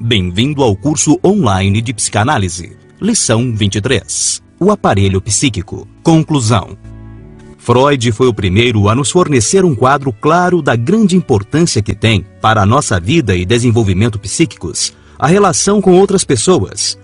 Bem-vindo ao curso online de psicanálise. Lição 23. O aparelho psíquico. Conclusão. Freud foi o primeiro a nos fornecer um quadro claro da grande importância que tem, para a nossa vida e desenvolvimento psíquicos, a relação com outras pessoas.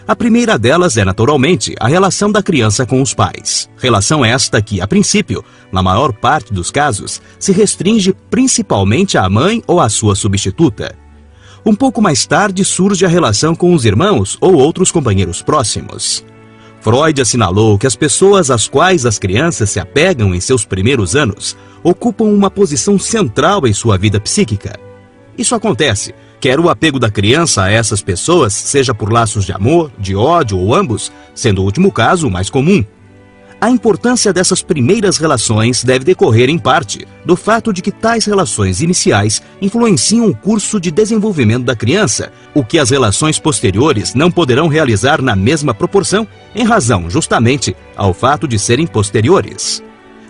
A primeira delas é, naturalmente, a relação da criança com os pais. Relação esta que, a princípio, na maior parte dos casos, se restringe principalmente à mãe ou à sua substituta. Um pouco mais tarde surge a relação com os irmãos ou outros companheiros próximos. Freud assinalou que as pessoas às quais as crianças se apegam em seus primeiros anos ocupam uma posição central em sua vida psíquica. Isso acontece, quer o apego da criança a essas pessoas seja por laços de amor, de ódio ou ambos, sendo o último caso o mais comum. A importância dessas primeiras relações deve decorrer, em parte, do fato de que tais relações iniciais influenciam o curso de desenvolvimento da criança, o que as relações posteriores não poderão realizar na mesma proporção, em razão, justamente, ao fato de serem posteriores.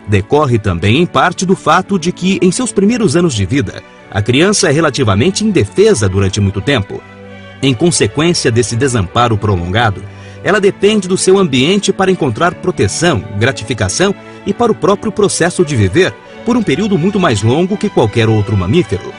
Decorre também, em parte, do fato de que, em seus primeiros anos de vida, a criança é relativamente indefesa durante muito tempo. Em consequência desse desamparo prolongado, ela depende do seu ambiente para encontrar proteção, gratificação e para o próprio processo de viver, por um período muito mais longo que qualquer outro mamífero.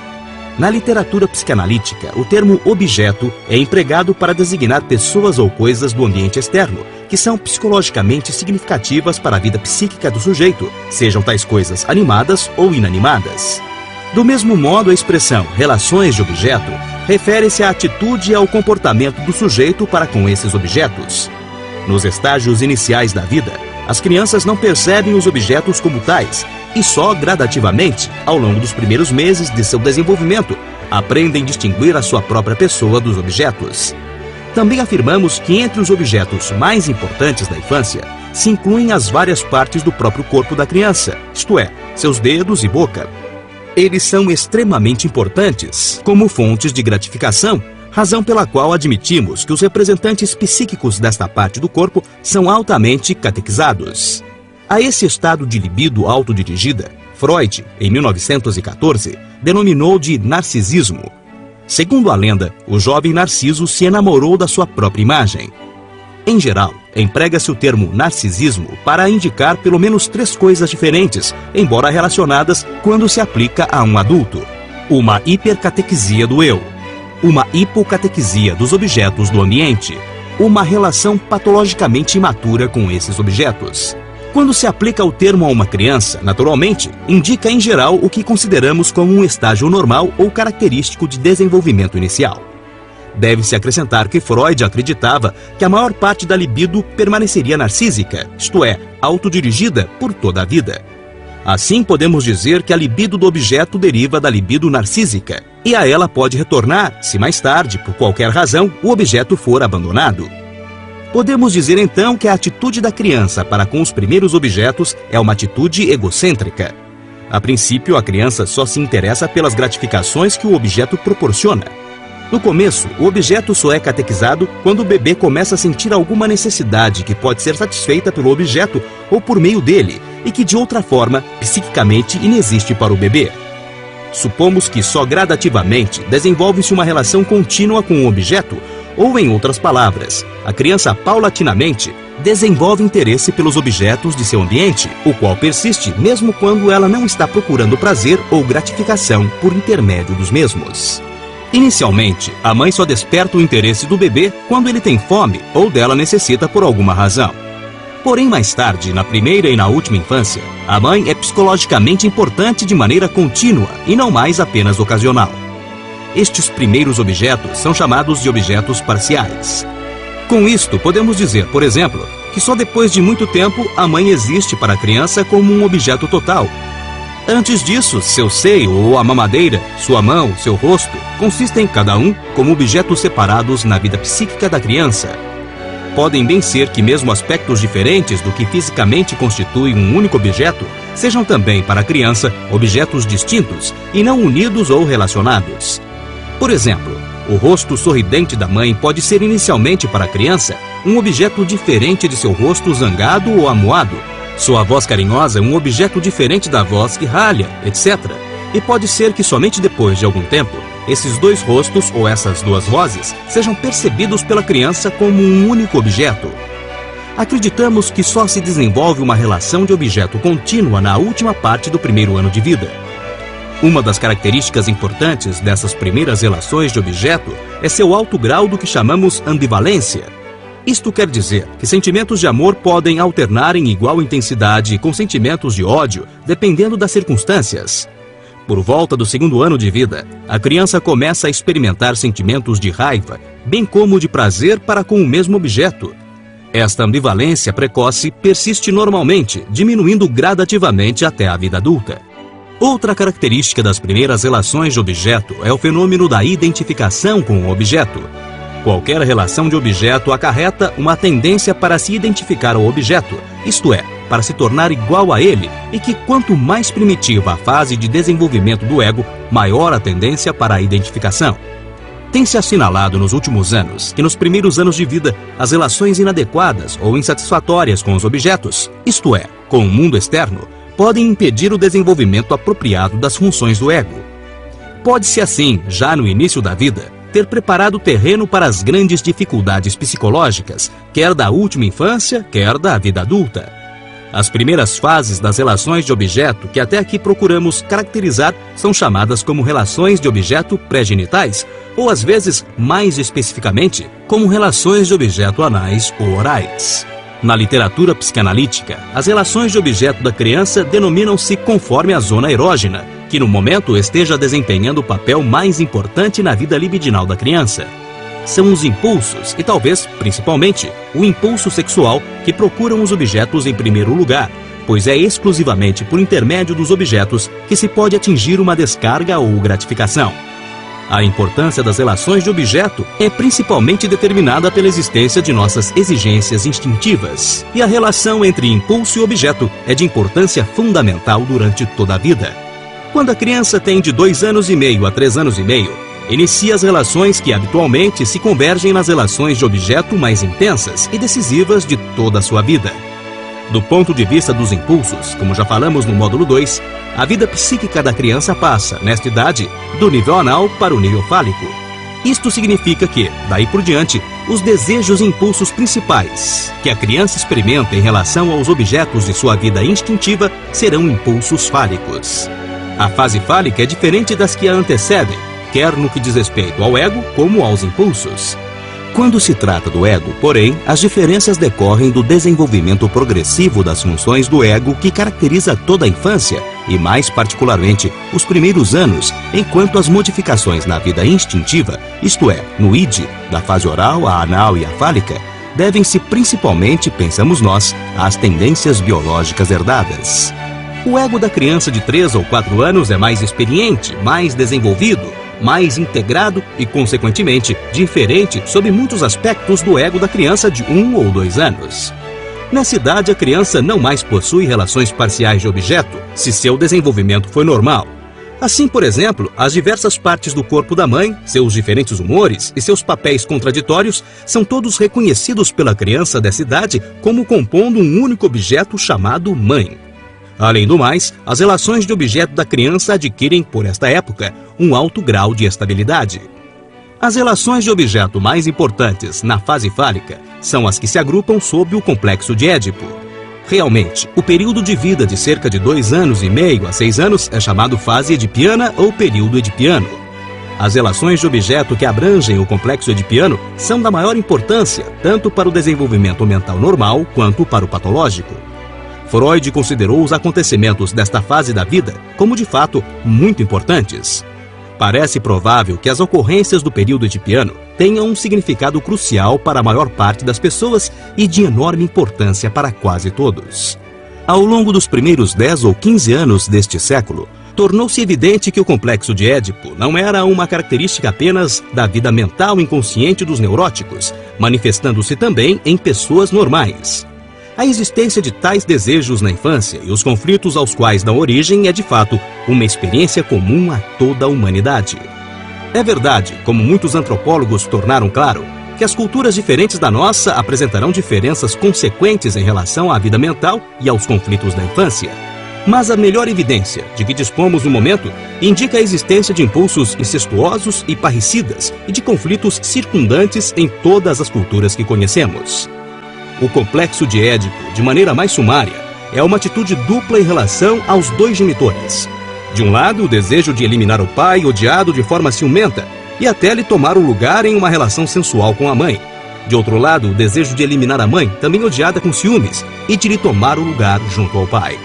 Na literatura psicanalítica, o termo objeto é empregado para designar pessoas ou coisas do ambiente externo, que são psicologicamente significativas para a vida psíquica do sujeito, sejam tais coisas animadas ou inanimadas. Do mesmo modo, a expressão relações de objeto refere-se à atitude e ao comportamento do sujeito para com esses objetos. Nos estágios iniciais da vida, as crianças não percebem os objetos como tais e só gradativamente, ao longo dos primeiros meses de seu desenvolvimento, aprendem a distinguir a sua própria pessoa dos objetos. Também afirmamos que entre os objetos mais importantes da infância se incluem as várias partes do próprio corpo da criança, isto é, seus dedos e boca. Eles são extremamente importantes como fontes de gratificação, razão pela qual admitimos que os representantes psíquicos desta parte do corpo são altamente catequizados. A esse estado de libido autodirigida, Freud, em 1914, denominou de narcisismo. Segundo a lenda, o jovem Narciso se enamorou da sua própria imagem. Em geral, emprega-se o termo narcisismo para indicar pelo menos 3 coisas diferentes, embora relacionadas quando se aplica a um adulto. Uma hipercatequisia do eu, uma hipocatequisia dos objetos do ambiente, uma relação patologicamente imatura com esses objetos. Quando se aplica o termo a uma criança, naturalmente, indica em geral o que consideramos como um estágio normal ou característico de desenvolvimento inicial. Deve-se acrescentar que Freud acreditava que a maior parte da libido permaneceria narcísica, isto é, autodirigida por toda a vida. Assim, podemos dizer que a libido do objeto deriva da libido narcísica, e a ela pode retornar se mais tarde, por qualquer razão, o objeto for abandonado. Podemos dizer então que a atitude da criança para com os primeiros objetos é uma atitude egocêntrica. A princípio, a criança só se interessa pelas gratificações que o objeto proporciona. No começo, o objeto só é catequizado quando o bebê começa a sentir alguma necessidade que pode ser satisfeita pelo objeto ou por meio dele, e que de outra forma, psiquicamente, inexiste para o bebê. Supomos que só gradativamente desenvolve-se uma relação contínua com o objeto, ou em outras palavras, a criança paulatinamente desenvolve interesse pelos objetos de seu ambiente, o qual persiste mesmo quando ela não está procurando prazer ou gratificação por intermédio dos mesmos. Inicialmente, a mãe só desperta o interesse do bebê quando ele tem fome ou dela necessita por alguma razão. Porém, mais tarde, na primeira e na última infância, a mãe é psicologicamente importante de maneira contínua e não mais apenas ocasional. Estes primeiros objetos são chamados de objetos parciais. Com isto, podemos dizer, por exemplo, que só depois de muito tempo a mãe existe para a criança como um objeto total. Antes disso, seu seio ou a mamadeira, sua mão, seu rosto, consistem cada um como objetos separados na vida psíquica da criança. Podem bem ser que mesmo aspectos diferentes do que fisicamente constituem um único objeto sejam também para a criança objetos distintos e não unidos ou relacionados. Por exemplo, o rosto sorridente da mãe pode ser inicialmente para a criança um objeto diferente de seu rosto zangado ou amuado. Sua voz carinhosa é um objeto diferente da voz que ralha, etc. E pode ser que somente depois de algum tempo, esses dois rostos ou essas duas vozes sejam percebidos pela criança como um único objeto. Acreditamos que só se desenvolve uma relação de objeto contínua na última parte do primeiro ano de vida. Uma das características importantes dessas primeiras relações de objeto é seu alto grau do que chamamos ambivalência. Isto quer dizer que sentimentos de amor podem alternar em igual intensidade com sentimentos de ódio, dependendo das circunstâncias. Por volta do segundo ano de vida, a criança começa a experimentar sentimentos de raiva, bem como de prazer para com o mesmo objeto. Esta ambivalência precoce persiste normalmente, diminuindo gradativamente até a vida adulta. Outra característica das primeiras relações de objeto é o fenômeno da identificação com o objeto. Qualquer relação de objeto acarreta uma tendência para se identificar ao objeto, isto é, para se tornar igual a ele, e que quanto mais primitiva a fase de desenvolvimento do ego, maior a tendência para a identificação. Tem-se assinalado nos últimos anos que nos primeiros anos de vida, as relações inadequadas ou insatisfatórias com os objetos, isto é, com o mundo externo, podem impedir o desenvolvimento apropriado das funções do ego. Pode-se assim, já no início da vida, ter preparado o terreno para as grandes dificuldades psicológicas, quer da última infância, quer da vida adulta. As primeiras fases das relações de objeto que até aqui procuramos caracterizar são chamadas como relações de objeto pré-genitais, ou às vezes, mais especificamente, como relações de objeto anais ou orais. Na literatura psicanalítica, as relações de objeto da criança denominam-se conforme a zona erógena, que no momento esteja desempenhando o papel mais importante na vida libidinal da criança. São os impulsos e talvez, principalmente, o impulso sexual que procuram os objetos em primeiro lugar, pois é exclusivamente por intermédio dos objetos que se pode atingir uma descarga ou gratificação. A importância das relações de objeto é principalmente determinada pela existência de nossas exigências instintivas, e a relação entre impulso e objeto é de importância fundamental durante toda a vida. Quando a criança tem de 2 anos e meio a 3 anos e meio, inicia as relações que habitualmente se convergem nas relações de objeto mais intensas e decisivas de toda a sua vida. Do ponto de vista dos impulsos, como já falamos no módulo 2, a vida psíquica da criança passa, nesta idade, do nível anal para o nível fálico. Isto significa que, daí por diante, os desejos e impulsos principais que a criança experimenta em relação aos objetos de sua vida instintiva serão impulsos fálicos. A fase fálica é diferente das que a antecedem, quer no que diz respeito ao ego como aos impulsos. Quando se trata do ego, porém, as diferenças decorrem do desenvolvimento progressivo das funções do ego que caracteriza toda a infância e, mais particularmente, os primeiros anos, enquanto as modificações na vida instintiva, isto é, no id, da fase oral, a anal e a fálica, devem-se principalmente, pensamos nós, às tendências biológicas herdadas. O ego da criança de 3 ou 4 anos é mais experiente, mais desenvolvido, mais integrado e, consequentemente, diferente sob muitos aspectos do ego da criança de 1 ou 2 anos. Nessa idade, a criança não mais possui relações parciais de objeto, se seu desenvolvimento foi normal. Assim, por exemplo, as diversas partes do corpo da mãe, seus diferentes humores e seus papéis contraditórios são todos reconhecidos pela criança dessa idade como compondo um único objeto chamado mãe. Além do mais, as relações de objeto da criança adquirem, por esta época, um alto grau de estabilidade. As relações de objeto mais importantes na fase fálica são as que se agrupam sob o complexo de Édipo. Realmente, o período de vida de cerca de 2 anos e meio a 6 anos é chamado fase edipiana ou período edipiano. As relações de objeto que abrangem o complexo edipiano são da maior importância, tanto para o desenvolvimento mental normal quanto para o patológico. Freud considerou os acontecimentos desta fase da vida como, de fato, muito importantes. Parece provável que as ocorrências do período edipiano tenham um significado crucial para a maior parte das pessoas e de enorme importância para quase todos. Ao longo dos primeiros 10 ou 15 anos deste século, tornou-se evidente que o complexo de Édipo não era uma característica apenas da vida mental inconsciente dos neuróticos, manifestando-se também em pessoas normais. A existência de tais desejos na infância e os conflitos aos quais dão origem é, de fato, uma experiência comum a toda a humanidade. É verdade, como muitos antropólogos tornaram claro, que as culturas diferentes da nossa apresentarão diferenças consequentes em relação à vida mental e aos conflitos da infância. Mas a melhor evidência de que dispomos no momento indica a existência de impulsos incestuosos e parricidas e de conflitos circundantes em todas as culturas que conhecemos. O complexo de Édipo, de maneira mais sumária, é uma atitude dupla em relação aos dois genitores. De um lado, o desejo de eliminar o pai odiado de forma ciumenta e até lhe tomar o lugar em uma relação sensual com a mãe. De outro lado, o desejo de eliminar a mãe, também odiada com ciúmes, e de lhe tomar o lugar junto ao pai.